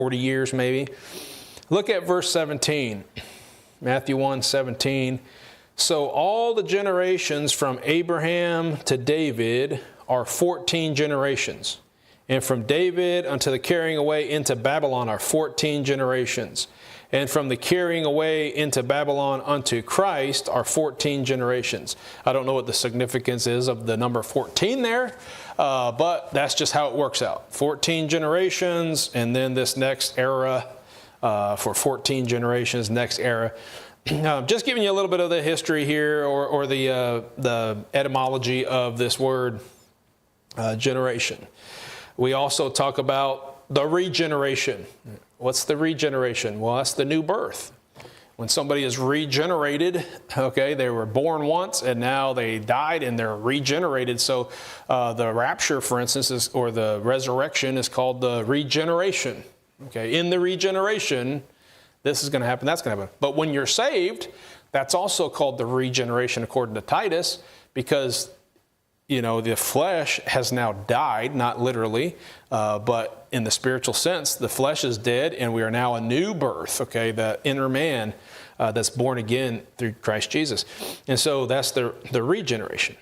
40 years maybe. Look at verse 17, Matthew 1:17. So all the generations from Abraham to David are 14 generations. And from David unto the carrying away into Babylon are 14 generations. And from the carrying away into Babylon unto Christ are 14 generations. I don't know what the significance is of the number 14 there, but that's just how it works out. 14 generations, and then this next era for 14 generations, next era. Just giving you a little bit of the history here, or the etymology of this word generation. We also talk about the regeneration. What's the regeneration? Well, that's the new birth. When somebody is regenerated, okay, they were born once and now they died and they're regenerated. So the rapture, for instance, or the resurrection is called the regeneration. Okay, in the regeneration, this is going to happen, that's going to happen. But when you're saved, that's also called the regeneration according to Titus, because the flesh has now died, not literally, but in the spiritual sense, the flesh is dead and we are now a new birth, okay, the inner man that's born again through Christ Jesus. And so that's the regeneration.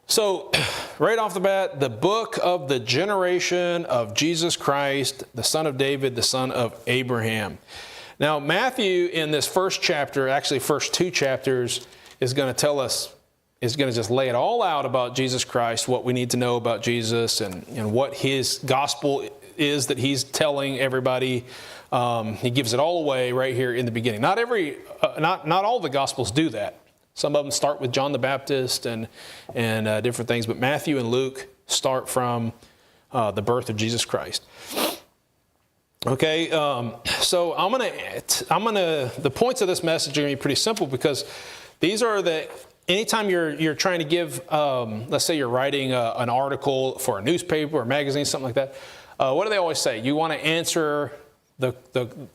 So right off the bat, the book of the generation of Jesus Christ, the son of David, the son of Abraham. Now, Matthew in this first chapter, actually first two chapters, is going to tell us, is going to just lay it all out about Jesus Christ, what we need to know about Jesus, and what his gospel is that he's telling everybody. He gives it all away right here in the beginning. Not all the gospels do that. Some of them start with John the Baptist and different things, but Matthew and Luke start from the birth of Jesus Christ. Okay, so the points of this message are going to be pretty simple, because these are anytime you're trying to give, let's say you're writing an article for a newspaper or magazine, something like that, what do they always say? You want to answer the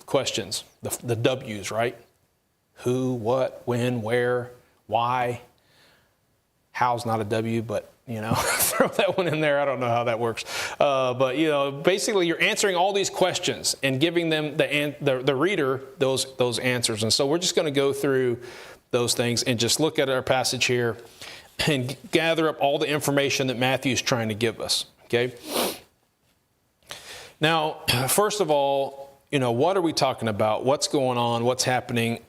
questions, the W's, right? Who, what, when, where, why. How's not a W, but, throw that one in there. I don't know how that works. But, basically you're answering all these questions and giving them the reader those answers. And so we're just going to go through those things and just look at our passage here and gather up all the information that Matthew's trying to give us. Okay. Now, first of all, what are we talking about? What's going on? What's happening?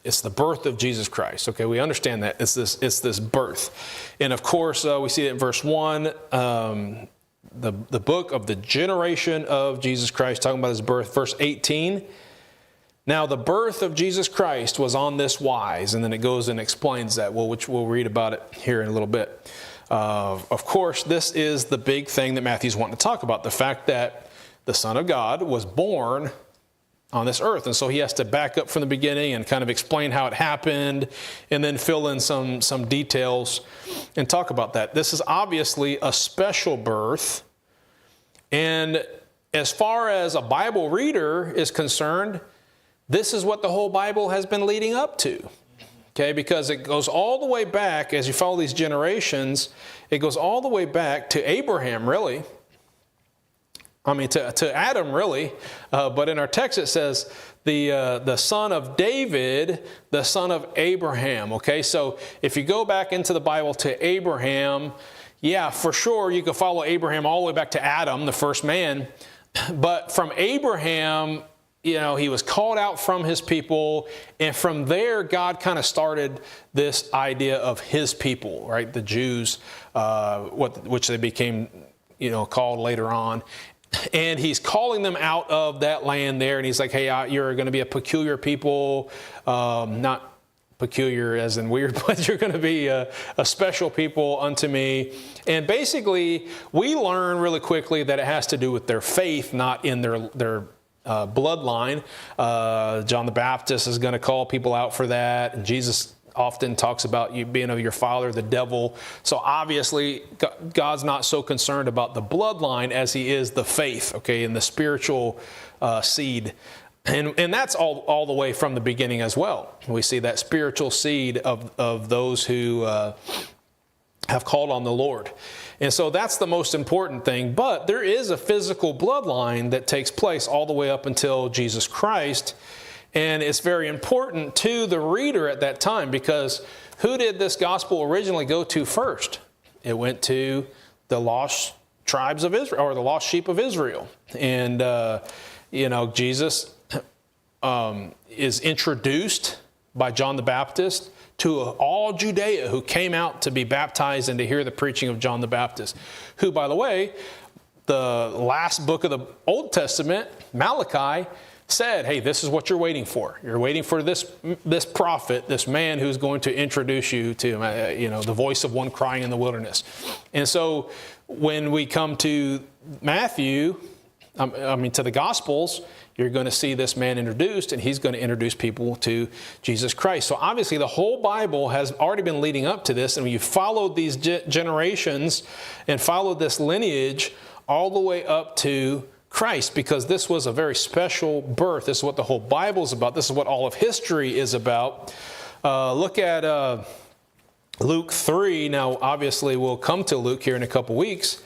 It's the birth of Jesus Christ. Okay, we understand that. It's this birth. And of course, we see it in verse 1, the book of the generation of Jesus Christ, talking about his birth. Verse 18, now the birth of Jesus Christ was on this wise. And then it goes and explains that, which we'll read about it here in a little bit. Of course, this is the big thing that Matthew's wanting to talk about, the fact that the Son of God was born on this earth. And so he has to back up from the beginning and kind of explain how it happened, and then fill in some details and talk about that. This is obviously a special birth. And as far as a Bible reader is concerned, this is what the whole Bible has been leading up to. Okay, because it goes all the way back, as you follow these generations, it goes all the way back to Abraham, really. To Adam, really. But in our text it says the son of David, the son of Abraham. Okay, so if you go back into the Bible to Abraham, yeah, for sure you can follow Abraham all the way back to Adam, the first man. But from Abraham, he was called out from his people, and from there God kind of started this idea of his people, right? The Jews, which they became, called later on. And he's calling them out of that land there. And he's like, hey, you're going to be a peculiar people, not peculiar as in weird, but you're going to be a special people unto me. And basically, we learn really quickly that it has to do with their faith, not in their bloodline. John the Baptist is going to call people out for that. And Jesus often talks about you being of your father, the devil. So obviously, God's not so concerned about the bloodline as he is the faith, okay, and the spiritual seed. And that's all the way from the beginning as well. We see that spiritual seed of those who have called on the Lord. And so that's the most important thing. But there is a physical bloodline that takes place all the way up until Jesus Christ. And it's very important to the reader at that time, because who did this gospel originally go to first? It went to the lost tribes of Israel, or the lost sheep of Israel. And, Jesus is introduced by John the Baptist to all Judea who came out to be baptized and to hear the preaching of John the Baptist, who, by the way, the last book of the Old Testament, Malachi, said, hey, this is what you're waiting for. You're waiting for this prophet, this man who's going to introduce you to, the voice of one crying in the wilderness. And so when we come to Matthew, to the Gospels, you're going to see this man introduced, and he's going to introduce people to Jesus Christ. So obviously the whole Bible has already been leading up to this, and when you followed these generations and followed this lineage all the way up to Christ, because this was a very special birth. This is what the whole Bible is about. This is what all of history is about. Look at Luke 3. Now, obviously, we'll come to Luke here in a couple weeks.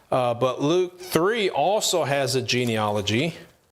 But Luke 3 also has a genealogy.